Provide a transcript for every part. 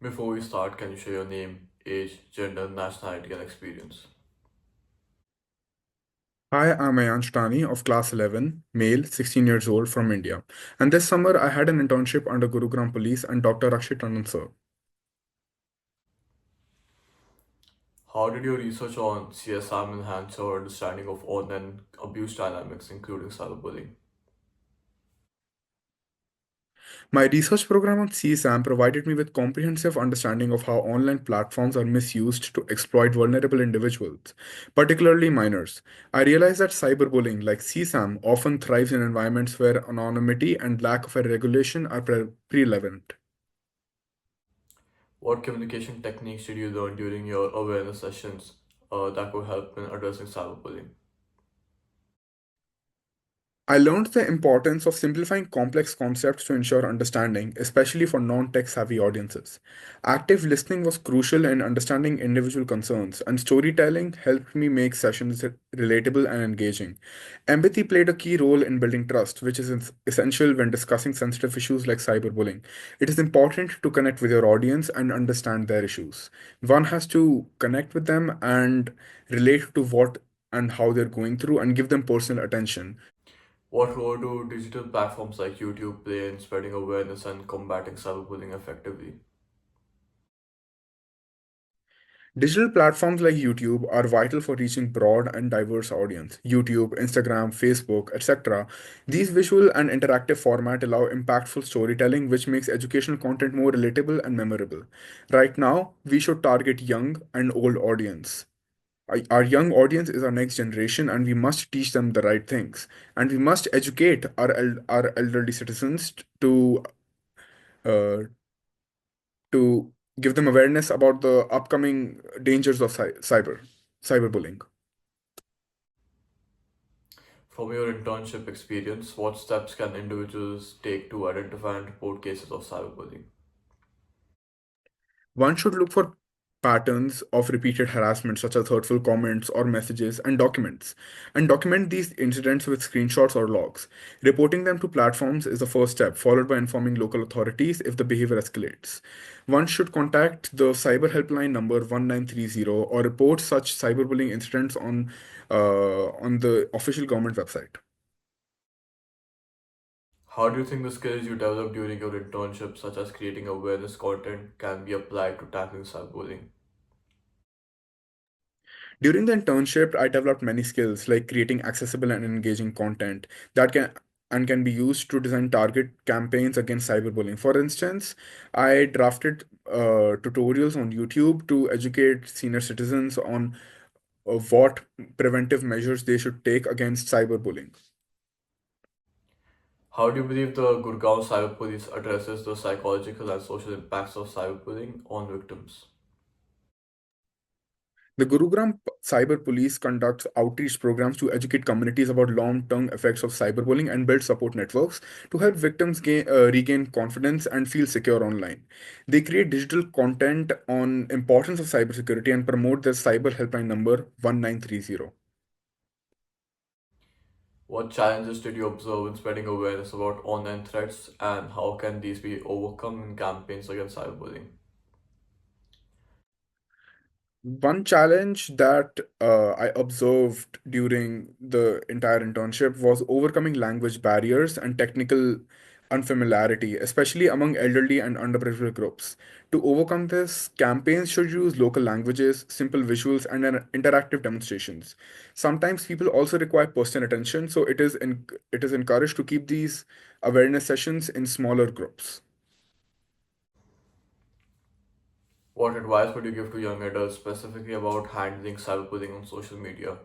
Before we start, can you share your name, age, gender, nationality, and experience? Hi, I'm Ayaan Chotani of class 11, male, 16 years old from India. And this summer I had an internship under Gurugram Police and Dr. Rakshit Tandon sir. How did your research on CSAM enhance your understanding of online abuse dynamics, including cyberbullying? My research program on CSAM provided me with comprehensive understanding of how online platforms are misused to exploit vulnerable individuals, particularly minors. I realized that cyberbullying, like CSAM, often thrives in environments where anonymity and lack of a regulation are prevalent. What communication techniques did you learn during your awareness sessions that could help in addressing cyberbullying? I learned the importance of simplifying complex concepts to ensure understanding, especially for non tech savvy audiences. Active listening was crucial in understanding individual concerns, and storytelling helped me make sessions relatable and engaging. Empathy played a key role in building trust, which is essential when discussing sensitive issues like cyberbullying. It is important to connect with your audience and understand their issues. One has to connect with them and relate to what and how they're going through and give them personal attention. What role do digital platforms like YouTube play in spreading awareness and combating cyberbullying effectively? Digital platforms like YouTube are vital for reaching broad and diverse audience. YouTube, Instagram, Facebook, etc. These visual and interactive format allow impactful storytelling which makes educational content more relatable and memorable. Right now, we should target young and old audience. Our young audience is our next generation and we must teach them the right things. And we must educate our elderly citizens uh, to give them awareness about the upcoming dangers of cyberbullying. From your internship experience, what steps can individuals take to identify and report cases of cyberbullying? One should look for patterns of repeated harassment, such as hurtful comments or messages, and document these incidents with screenshots or logs. Reporting them to platforms is the first step, followed by informing local authorities if the behavior escalates. One should contact the cyber helpline number 1930 or report such cyberbullying incidents on the official government website. How do you think the skills you developed during your internship, such as creating awareness content, can be applied to tackling cyberbullying? During the internship, I developed many skills like creating accessible and engaging content that can be used to design target campaigns against cyberbullying. For instance, I drafted tutorials on YouTube to educate senior citizens on what preventive measures they should take against cyberbullying. How do you believe the Gurgaon Cyber Police addresses the psychological and social impacts of cyberbullying on victims? The Cyber Police conducts outreach programs to educate communities about long-term effects of cyberbullying and build support networks to help victims regain confidence and feel secure online. They create digital content on importance of cybersecurity and promote their cyber helpline number 1930. What challenges did you observe in spreading awareness about online threats, and how can these be overcome in campaigns against cyberbullying? One challenge that I observed during the entire internship was overcoming language barriers and technical unfamiliarity, especially among elderly and underprivileged groups. To overcome this, campaigns should use local languages, simple visuals, and interactive demonstrations. Sometimes people also require personal attention, so it is encouraged to keep these awareness sessions in smaller groups. What advice would you give to young adults specifically about handling cyberbullying on social media?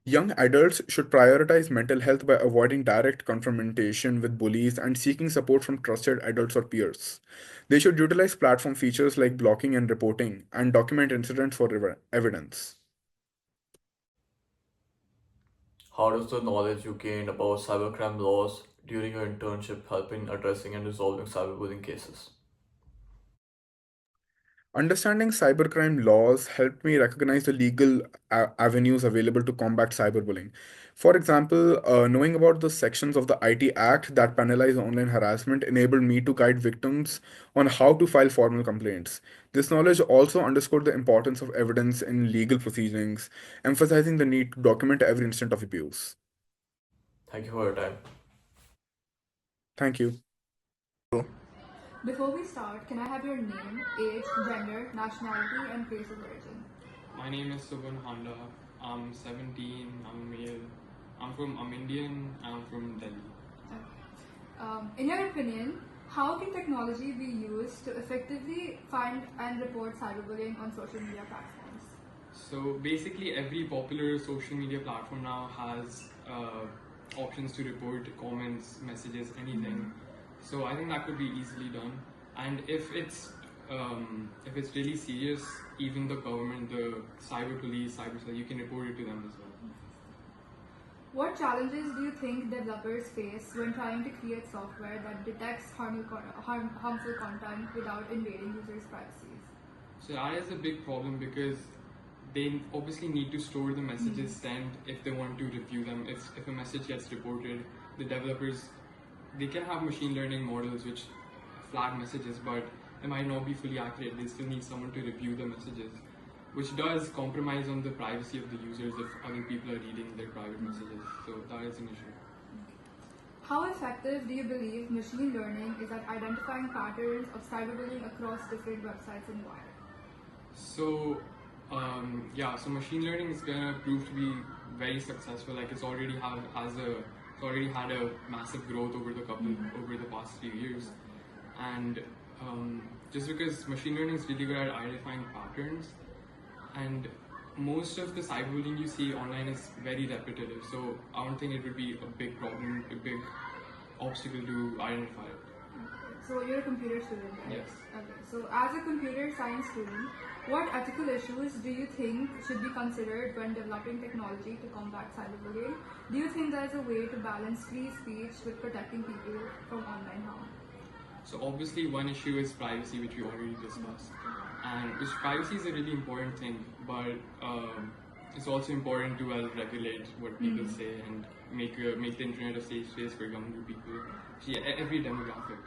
Young adults should prioritize mental health by avoiding direct confrontation with bullies and seeking support from trusted adults or peers. They should utilize platform features like blocking and reporting and document incidents for evidence. How does the knowledge you gained about cybercrime laws during your internship help in addressing and resolving cyberbullying cases? Understanding cybercrime laws helped me recognize the legal avenues available to combat cyberbullying. For example, knowing about the sections of the IT Act that penalize online harassment enabled me to guide victims on how to file formal complaints. This knowledge also underscored the importance of evidence in legal proceedings, emphasizing the need to document every instant of abuse. Thank you for your time. Thank you. Before we start, can I have your name, age, gender, nationality, and place of origin? My name is Suvan Handa. I'm 17. I'm male. I'm Indian. I'm from Delhi. In your opinion, how can technology be used to effectively find and report cyberbullying on social media platforms? So basically, every popular social media platform now has options to report comments, messages, anything. So I think that could be easily done. And if it's really serious, even the government, the cyber police, cyber cell, you can report it to them as well. What challenges do you think developers face when trying to create software that detects harmful content without invading users' privacies? So that is a big problem because they obviously need to store the messages sent if they want to review them. If a message gets reported, the developers, they can have machine learning models which flag messages, but it might not be fully accurate. They still need someone to review the messages, which does compromise on the privacy of the users if other people are reading their private messages. So that is an issue. How effective do you believe machine learning is at identifying patterns of cyberbullying across different websites and why? So so machine learning is gonna prove to be very successful. Like it's already had a massive growth over the past few years, and just because machine learning is really good at identifying patterns, and most of the cyberbullying you see online is very repetitive. So I don't think it would be a big problem, a big obstacle to identify it. So you're a computer student, right? Yes. Okay. So as a computer science student, what ethical issues do you think should be considered when developing technology to combat cyberbullying? Do you think there's a way to balance free speech with protecting people from online harm? So obviously one issue is privacy, which we already discussed. And which privacy is a really important thing, but it's also important to regulate what people say and make the internet a safe space for younger people, every demographic.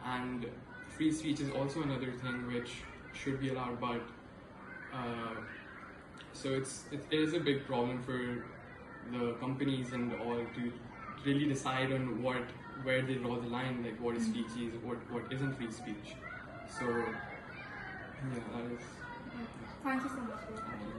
And free speech is also another thing which should be allowed, but so it is a big problem for the companies and all to really decide on where they draw the line, like what is free speech, what isn't free speech. So yeah, that is. Thank you so much for your time.